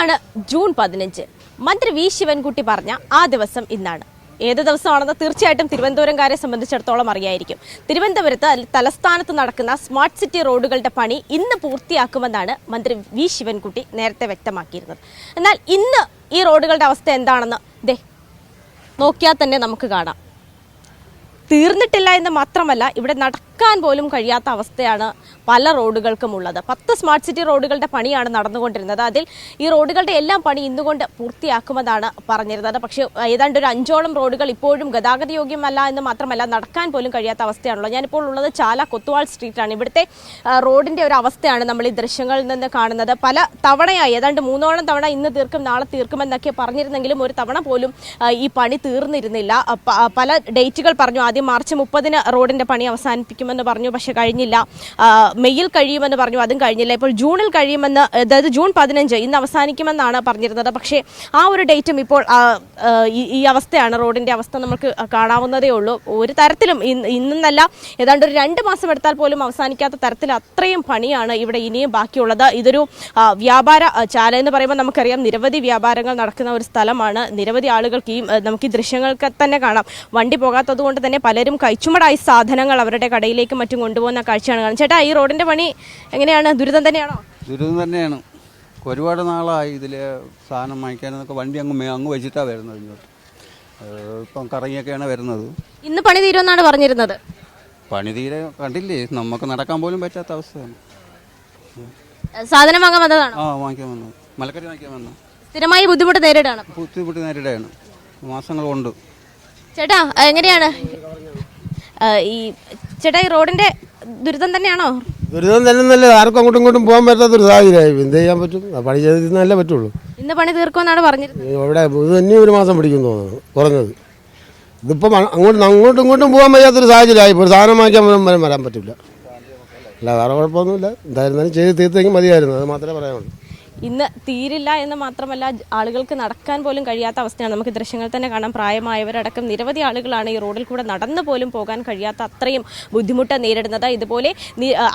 ഇന്നാണ് ജൂൺ 15. മന്ത്രി വി ശിവൻകുട്ടി പറഞ്ഞ ആ ദിവസം ഇന്നാണ്. ഏത് ദിവസമാണെന്ന് തീർച്ചയായിട്ടും തിരുവനന്തപുരംകാരെ സംബന്ധിച്ചിടത്തോളം അറിയായിരിക്കും. തിരുവനന്തപുരത്ത് തലസ്ഥാനത്ത് നടക്കുന്ന സ്മാർട്ട് സിറ്റി റോഡുകളുടെ പണി ഇന്ന് പൂർത്തിയാക്കുമെന്നാണ് മന്ത്രി വി ശിവൻകുട്ടി നേരത്തെ വ്യക്തമാക്കിയിരുന്നത്. എന്നാൽ ഇന്ന് ഈ റോഡുകളുടെ അവസ്ഥ എന്താണെന്ന് നോക്കിയാൽ തന്നെ നമുക്ക് കാണാം. തീർന്നിട്ടില്ല എന്ന് മാത്രമല്ല, ഇവിടെ നടക്കാൻ പോലും കഴിയാത്ത അവസ്ഥയാണ് പല റോഡുകൾക്കും ഉള്ളത്. 10 സ്മാർട്ട് സിറ്റി റോഡുകളുടെ പണിയാണ് നടന്നുകൊണ്ടിരുന്നത്. അതിൽ ഈ റോഡുകളുടെ എല്ലാം പണി ഇന്നുകൊണ്ട് പൂർത്തിയാക്കുമെന്നാണ് പറഞ്ഞിരുന്നത്. പക്ഷേ ഏതാണ്ട് ഒരു 5ഓളം റോഡുകൾ ഇപ്പോഴും ഗതാഗത യോഗ്യമല്ല എന്ന് മാത്രമല്ല, നടക്കാൻ പോലും കഴിയാത്ത അവസ്ഥയാണല്ലോ. ഞാനിപ്പോൾ ഉള്ളത് ചാല കൊത്തുവാൾ സ്ട്രീറ്റിലാണ്. ഇവിടുത്തെ റോഡിന്റെ ഒരു അവസ്ഥയാണ് നമ്മൾ ഈ ദൃശ്യങ്ങളിൽ നിന്ന് കാണുന്നത്. പല തവണയായി ഏതാണ്ട് 3ഓളം തവണ ഇന്ന് തീർക്കും നാളെ തീർക്കുമെന്നൊക്കെ പറഞ്ഞിരുന്നെങ്കിലും ഒരു തവണ പോലും ഈ പണി തീർന്നിരുന്നില്ല. പല ഡേറ്റുകൾ പറഞ്ഞു. ആദ്യം മാർച്ച് 30-ന് റോഡിന്റെ പണി അവസാനിപ്പിക്കുമെന്ന് പറഞ്ഞു, പക്ഷെ കഴിഞ്ഞില്ല. മെയ്യിൽ കഴിയുമെന്ന് പറഞ്ഞു, അതും കഴിഞ്ഞില്ല. ഇപ്പോൾ ജൂണിൽ കഴിയുമെന്ന്, അതായത് ജൂൺ 15 ഇന്ന് അവസാനിക്കുമെന്നാണ് പറഞ്ഞിരുന്നത്. പക്ഷേ ആ ഒരു ഡേറ്റും ഇപ്പോൾ ഈ അവസ്ഥയാണ്. റോഡിന്റെ അവസ്ഥ നമുക്ക് കാണാവുന്നതേ ഉള്ളൂ. ഒരു തരത്തിലും ഇന്നല്ല, ഏതാണ്ട് ഒരു 2 മാസം എടുത്താൽ പോലും അവസാനിക്കാത്ത തരത്തിൽ അത്രയും പണിയാണ് ഇവിടെ ഇനിയും ബാക്കിയുള്ളത്. ഇതൊരു വ്യാപാര ചാല എന്ന് പറയുമ്പോൾ നമുക്കറിയാം, നിരവധി വ്യാപാരങ്ങൾ നടക്കുന്ന ഒരു സ്ഥലമാണ്. നിരവധി ആളുകൾക്ക് നമുക്ക് ഈ ദൃശ്യങ്ങൾക്ക് തന്നെ കാണാം. വണ്ടി പോകാത്തത് കൊണ്ട് തന്നെ പലരും കൈച്ചുമടായി സാധനങ്ങൾ അവരുടെ കടയിലേക്ക് മറ്റും കൊണ്ടുപോകുന്ന കാഴ്ചയാണ് കാണുന്നത്. ചേട്ടാ, ഈ റോഡിന്റെ പണി എങ്ങനെയാണ്? ദുരിതം തന്നെയാണോ? ദുരിതം തന്നെയാണ്. ഒരുപാട് നാളായി ഇതിൽ സാധനം വാങ്ങിക്കാനൊക്കെ വണ്ടി അങ്ങ് വെച്ചിട്ടാണ് വരുന്നത്. ഇങ്ങോട്ട് ഇപ്പം കറങ്ങിയൊക്കെയാണ് വരുന്നത്. ഇന്ന് പണി തീരുമെന്നാണ് പറഞ്ഞിരുന്നത്. പണി തീരെ കണ്ടില്ലേ, നമുക്ക് നടക്കാൻ പോലും പറ്റാത്ത അവസ്ഥയാണ്. സാധനം വാങ്ങാൻ വന്നതാണ്? വാങ്ങിക്കാൻ വന്നത്, മലക്കറി വാങ്ങിക്കാൻ വന്നത്. സ്ഥിരമായി ബുദ്ധിമുട്ട് നേരിടാണ്? ബുദ്ധിമുട്ട് നേരിടുകയാണ്, മാസങ്ങൾ കൊണ്ട്. ചേട്ടാ, എങ്ങനെയാണ് ചേട്ടാ ഈ റോഡിന്റെ ദുരിതം തന്നെയാണോ? ദുരിതം തന്നെയല്ല, ആർക്കും അങ്ങോട്ടും ഇങ്ങോട്ടും പോകാൻ പറ്റാത്തൊരു സാഹചര്യമായി. എന്ത് ചെയ്യാൻ പറ്റും? പണി ചെയ്തല്ലേ പറ്റുള്ളൂ. ഇന്ന് പണി തീർക്കുമെന്നാണ് പറഞ്ഞിരുന്നത്. ഇവിടെ ഇത് തന്നെ ഒരു മാസം പിടിക്കും തോന്നുന്നു കുറഞ്ഞത്. ഇതിപ്പം അങ്ങോട്ടും ഇങ്ങോട്ടും പോകാൻ പറ്റാത്തൊരു സാഹചര്യമായി. ഇപ്പോൾ ഒരു സാധനം വാങ്ങിക്കാൻ വരാൻ പറ്റില്ല. അല്ല, വേറെ കുഴപ്പമൊന്നുമില്ല. എന്തായിരുന്നാലും ചെയ്ത് തീർത്തെങ്കിൽ മതിയായിരുന്നു, അത് മാത്രമേ പറയാനുള്ളൂ. ഇന്ന് തീരില്ല എന്ന് മാത്രമല്ല, ആളുകൾക്ക് നടക്കാൻ പോലും കഴിയാത്ത അവസ്ഥയാണ്. നമുക്ക് ദൃശ്യങ്ങൾ തന്നെ കാണാം. പ്രായമായവരടക്കം നിരവധി ആളുകളാണ് ഈ റോഡിൽ കൂടെ നടന്നു പോലും പോകാൻ കഴിയാത്ത അത്രയും ബുദ്ധിമുട്ട് നേരിടുന്നത്. ഇതുപോലെ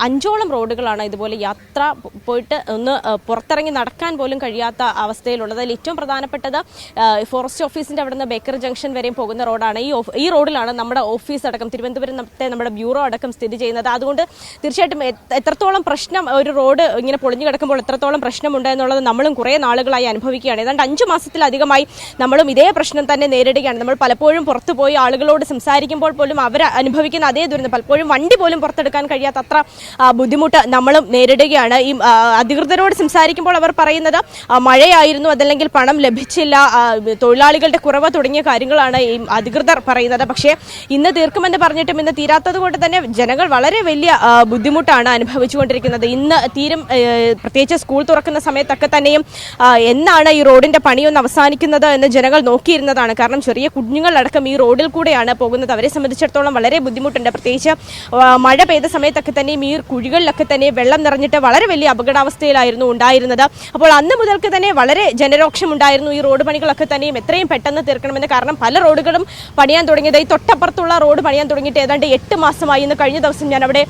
5ഓളം റോഡുകളാണ് ഇതുപോലെ യാത്ര പോയിട്ട് ഒന്ന് പുറത്തിറങ്ങി നടക്കാൻ പോലും കഴിയാത്ത അവസ്ഥയിലുള്ളത്. അതിൽ ഏറ്റവും പ്രധാനപ്പെട്ടത് ഫോറസ്റ്റ് ഓഫീസിന്റെ അവിടെ നിന്ന് ബേക്കർ ജംഗ്ഷൻ വരെയും പോകുന്ന റോഡാണ്. ഈ റോഡിലാണ് നമ്മുടെ ഓഫീസ് അടക്കം, തിരുവനന്തപുരത്തെ നമ്മുടെ ബ്യൂറോ അടക്കം സ്ഥിതി ചെയ്യുന്നത്. അതുകൊണ്ട് തീർച്ചയായിട്ടും എത്രത്തോളം പ്രശ്നം, ഒരു റോഡ് ഇങ്ങനെ പൊളിഞ്ഞു കിടക്കുമ്പോൾ എത്രത്തോളം പ്രശ്നമുണ്ട് എന്നുള്ളത് നമ്മളും കുറേ നാളുകളായി അനുഭവിക്കുകയാണ്. ഏതാണ്ട് 5 മാസത്തിലധികമായി നമ്മളും ഇതേ പ്രശ്നം തന്നെ നേരിടുകയാണ്. നമ്മൾ പലപ്പോഴും പുറത്തുപോയി ആളുകളോട് സംസാരിക്കുമ്പോൾ പോലും അവർ അനുഭവിക്കുന്ന അതേ ദുരന്തം, പലപ്പോഴും വണ്ടി പോലും പുറത്തെടുക്കാൻ കഴിയാത്ത അത്ര ബുദ്ധിമുട്ട് നമ്മളും നേരിടുകയാണ്. ഈ അധികൃതരോട് സംസാരിക്കുമ്പോൾ അവർ പറയുന്നത് മഴയായിരുന്നു, അതല്ലെങ്കിൽ പണം ലഭിച്ചില്ല, തൊഴിലാളികളുടെ കുറവ് തുടങ്ങിയ കാര്യങ്ങളാണ് ഈ അധികൃതർ പറയുന്നത്. പക്ഷേ ഇന്ന് തീർക്കുമെന്ന് പറഞ്ഞിട്ടും ഇന്ന് തീരാത്തത് കൊണ്ട് തന്നെ ജനങ്ങൾ വളരെ വലിയ ബുദ്ധിമുട്ടാണ് അനുഭവിച്ചുകൊണ്ടിരിക്കുന്നത്. ഇന്ന് തീരും, പ്രത്യേകിച്ച് സ്കൂൾ തുറക്കുന്ന സമയത്തൊക്കെ തന്നെയും എന്നാണ് ഈ റോഡിന്റെ പണിയൊന്ന് അവസാനിക്കുന്നത് എന്ന് ജനങ്ങൾ നോക്കിയിരുന്നതാണ്. കാരണം ചെറിയ കുഞ്ഞുങ്ങളടക്കം ഈ റോഡിൽ കൂടെയാണ് പോകുന്നത്. അവരെ സംബന്ധിച്ചിടത്തോളം വളരെ ബുദ്ധിമുട്ടുണ്ട്. പ്രത്യേകിച്ച് മഴ പെയ്ത സമയത്തൊക്കെ തന്നെയും ഈ കുഴികളിലൊക്കെ തന്നെ വെള്ളം നിറഞ്ഞിട്ട് വളരെ വലിയ അപകടാവസ്ഥയിലായിരുന്നു ഉണ്ടായിരുന്നത്. അപ്പോൾ അന്ന് മുതൽക്ക് തന്നെ വളരെ ജനരോക്ഷം ഉണ്ടായിരുന്നു. ഈ റോഡ് പണികളൊക്കെ തന്നെയും എത്രയും പെട്ടെന്ന് തീർക്കണമെന്ന്. കാരണം പല റോഡുകളും പണിയാൻ തുടങ്ങിയത്, ഈ തൊട്ടപ്പുറത്തുള്ള റോഡ് പണിയാൻ തുടങ്ങിയിട്ട് ഏതാണ്ട് 8 മാസമായി. ഇന്ന് കഴിഞ്ഞ ദിവസം ഞാൻ അവിടെ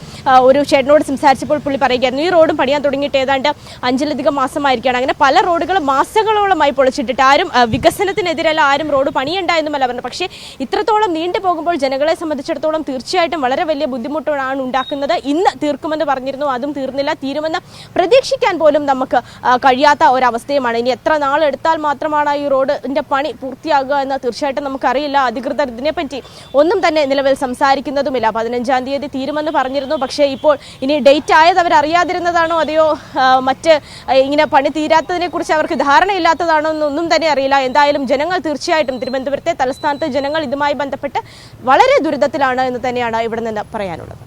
ഒരു ചേട്ടനോട് സംസാരിച്ചപ്പോൾ പുള്ളി പറയുകയായിരുന്നു, ഈ റോഡും പണിയാൻ തുടങ്ങിയിട്ട് ഏതാണ്ട് 5-ലധികം മാസമായിരിക്കുകയാണ്. അങ്ങനെ പല റോഡുകളും മാസങ്ങളോളമായി പൊളിച്ചിട്ടിട്ട് ആരും വികസനത്തിനെതിരല്ല, ആരും റോഡ് പണിയണ്ട എന്നുമല്ല പറഞ്ഞത്. പക്ഷേ ഇത്രത്തോളം നീണ്ടു പോകുമ്പോൾ ജനങ്ങളെ സംബന്ധിച്ചിടത്തോളം തീർച്ചയായിട്ടും വളരെ വലിയ ബുദ്ധിമുട്ടാണ് ഉണ്ടാക്കുന്നത്. ഇന്ന് തീർക്കുമെന്ന് പറഞ്ഞിരുന്നു, അതും തീർന്നില്ല. തീരുമെന്ന് പ്രതീക്ഷിക്കാൻ പോലും നമുക്ക് കഴിയാത്ത ഒരവസ്ഥയുമാണ്. ഇനി എത്ര നാളെടുത്താൽ മാത്രമാണ് ഈ റോഡിന്റെ പണി പൂർത്തിയാകുക എന്ന് തീർച്ചയായിട്ടും നമുക്കറിയില്ല. അധികൃതർ ഇതിനെപ്പറ്റി ഒന്നും തന്നെ നിലവിൽ സംസാരിക്കുന്നതുമില്ല. 15-ാം തീയതി തീരുമെന്ന് പറഞ്ഞിരുന്നു. പക്ഷേ ഇപ്പോൾ ഇനി ഡേറ്റ് ആയത് അവർ അറിയാതിരുന്നതാണോ, അതെയോ മറ്റ് ഇങ്ങനെ പണി തീരാത്തതിനെ കുറിച്ച് അവർക്ക് ധാരണയില്ലാത്തതാണോ എന്നൊന്നും തന്നെ അറിയില്ല. എന്തായാലും ജനങ്ങൾ തീർച്ചയായിട്ടും, തിരുവനന്തപുരത്തെ തലസ്ഥാനത്തെ ജനങ്ങൾ ഇതുമായി ബന്ധപ്പെട്ട് വളരെ ദുരിതത്തിലാണ് എന്ന് തന്നെയാണ് ഇവിടെ നിന്ന് പറയാനുള്ളത്.